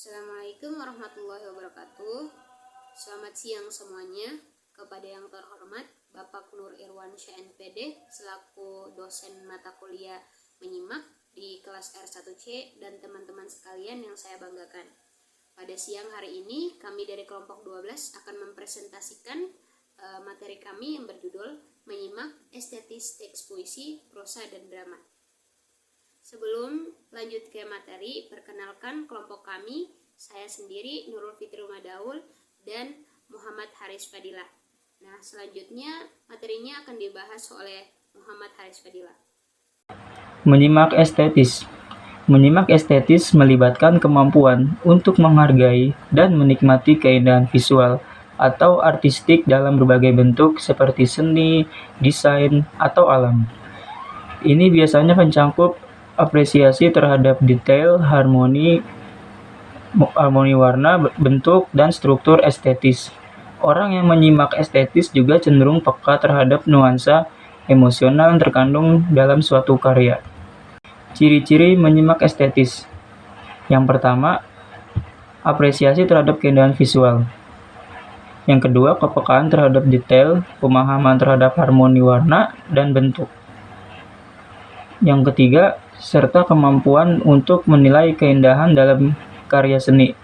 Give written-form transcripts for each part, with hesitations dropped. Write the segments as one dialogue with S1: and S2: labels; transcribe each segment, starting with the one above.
S1: Assalamualaikum warahmatullahi wabarakatuh. Selamat siang semuanya. Kepada yang terhormat Bapak Nur Irwansyah NPD selaku dosen mata kuliah menyimak di kelas R1C dan teman-teman sekalian yang saya banggakan. Pada siang hari ini kami dari kelompok 12 akan mempresentasikan materi kami yang berjudul menyimak estetis teks puisi, prosa, dan drama. Sebelum lanjut ke materi, perkenalkan kelompok kami, saya sendiri Nurul Fitri Madaul dan Muhammad Haris Fadilah. Nah, selanjutnya materinya akan dibahas oleh Muhammad Haris Fadilah.
S2: Menyimak estetis. Menyimak estetis melibatkan kemampuan untuk menghargai dan menikmati keindahan visual atau artistik dalam berbagai bentuk seperti seni, desain, atau alam. Ini biasanya mencakup apresiasi terhadap detail, harmoni warna, bentuk, dan struktur estetis. Orang yang menyimak estetis juga cenderung peka terhadap nuansa emosional yang terkandung dalam suatu karya. Ciri-ciri menyimak estetis. Yang pertama, apresiasi terhadap keindahan visual. Yang kedua, kepekaan terhadap detail, pemahaman terhadap harmoni warna dan bentuk. Yang ketiga, serta kemampuan untuk menilai keindahan dalam karya seni.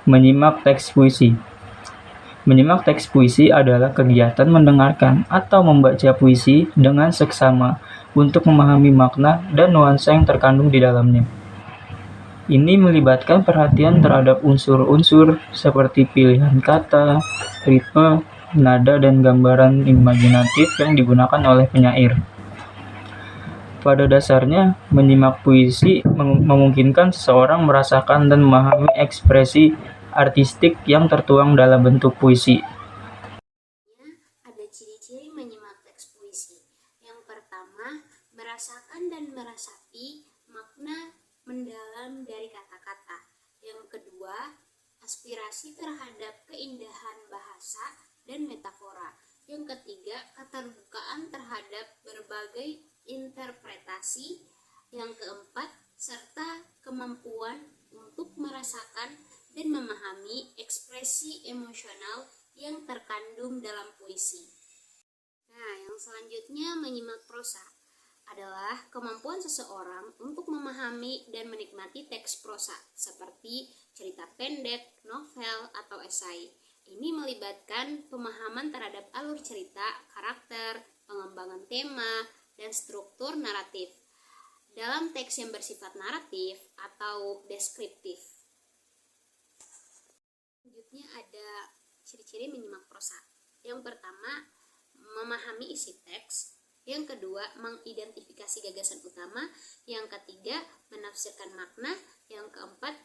S2: Menyimak teks puisi. Menyimak teks puisi adalah kegiatan mendengarkan atau membaca puisi dengan seksama untuk memahami makna dan nuansa yang terkandung di dalamnya. Ini melibatkan perhatian terhadap unsur-unsur seperti pilihan kata, ritme, nada, dan gambaran imajinatif yang digunakan oleh penyair. Pada dasarnya, menyimak puisi memungkinkan seseorang merasakan dan memahami ekspresi artistik yang tertuang dalam bentuk puisi.
S1: Ada ciri-ciri menyimak teks puisi. Yang pertama, merasakan dan meresapi makna mendalam dari kata-kata. Yang kedua, aspirasi terhadap keindahan bahasa dan metafora. Yang ketiga, keterbukaan terhadap berbagai interpretasi. Yang keempat, serta kemampuan untuk merasakan dan memahami ekspresi emosional yang terkandung dalam puisi. Nah, yang selanjutnya menyimak prosa adalah kemampuan seseorang untuk memahami dan menikmati teks prosa seperti cerita pendek, novel, atau esai. Ini melibatkan pemahaman terhadap alur cerita, karakter, pengembangan tema, dan struktur naratif dalam teks yang bersifat naratif atau deskriptif. Selanjutnya ada ciri-ciri menyimak prosa. Yang pertama, memahami isi teks. Yang kedua, mengidentifikasi gagasan utama. Yang ketiga, menafsirkan makna. Yang keempat,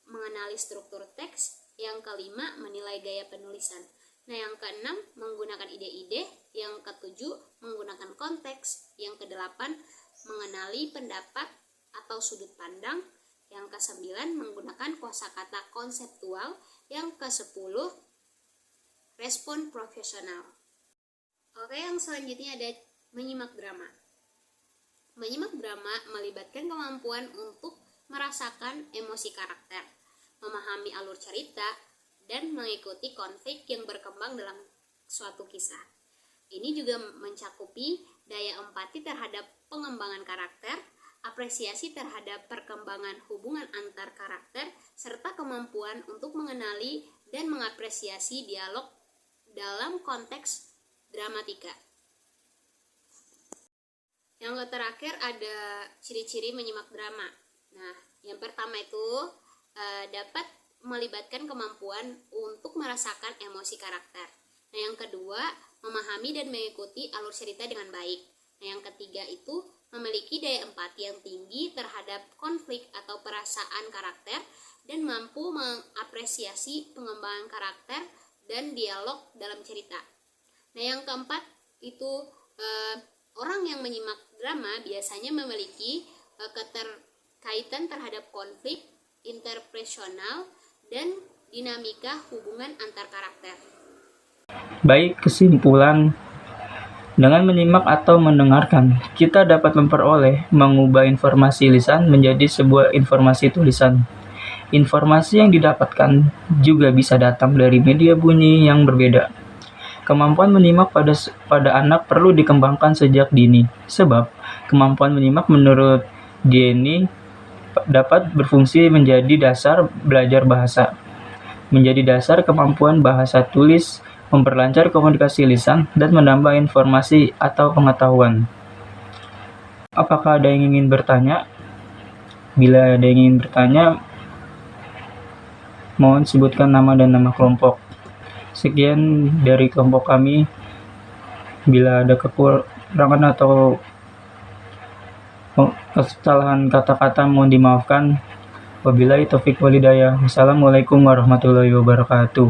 S1: mengenali struktur teks. Yang kelima, menilai gaya penulisan. Nah, yang keenam, menggunakan ide-ide. Yang ketujuh, menggunakan konteks. Yang kedelapan, mengenali pendapat atau sudut pandang. Yang kesembilan, menggunakan kosakata konseptual. Yang kesepuluh, respon profesional. Oke, yang selanjutnya ada menyimak drama. Menyimak drama melibatkan kemampuan untuk merasakan emosi karakter, memahami alur cerita, dan mengikuti konflik yang berkembang dalam suatu kisah. Ini juga mencakupi daya empati terhadap pengembangan karakter, apresiasi terhadap perkembangan hubungan antar karakter, serta kemampuan untuk mengenali dan mengapresiasi dialog dalam konteks dramatika. Yang terakhir ada ciri-ciri menyimak drama. Nah, yang pertama itu dapat melibatkan kemampuan untuk merasakan emosi karakter. Nah, yang kedua, memahami dan mengikuti alur cerita dengan baik. Nah, yang ketiga itu memiliki daya empati yang tinggi terhadap konflik atau perasaan karakter dan mampu mengapresiasi pengembangan karakter dan dialog dalam cerita. Nah, yang keempat itu orang yang menyimak drama biasanya memiliki keterkaitan terhadap konflik interpersonal dan dinamika hubungan antar karakter.
S2: Baik, kesimpulan. Dengan menyimak atau mendengarkan, kita dapat mengubah informasi lisan menjadi sebuah informasi tulisan. Informasi yang didapatkan juga bisa datang dari media bunyi yang berbeda. Kemampuan menyimak pada anak perlu dikembangkan sejak dini, sebab kemampuan menyimak menurut Jenny dapat berfungsi menjadi dasar belajar bahasa, menjadi dasar kemampuan bahasa tulis, memperlancar komunikasi lisan, dan menambah informasi atau pengetahuan. Apakah ada yang ingin bertanya? Bila ada yang ingin bertanya, mohon sebutkan nama dan nama kelompok. Sekian dari kelompok kami. Bila ada kekurangan atau kesalahan kata-kata mohon dimaafkan. Wabillahi taufik walhidayah. Wassalamualaikum warahmatullahi wabarakatuh.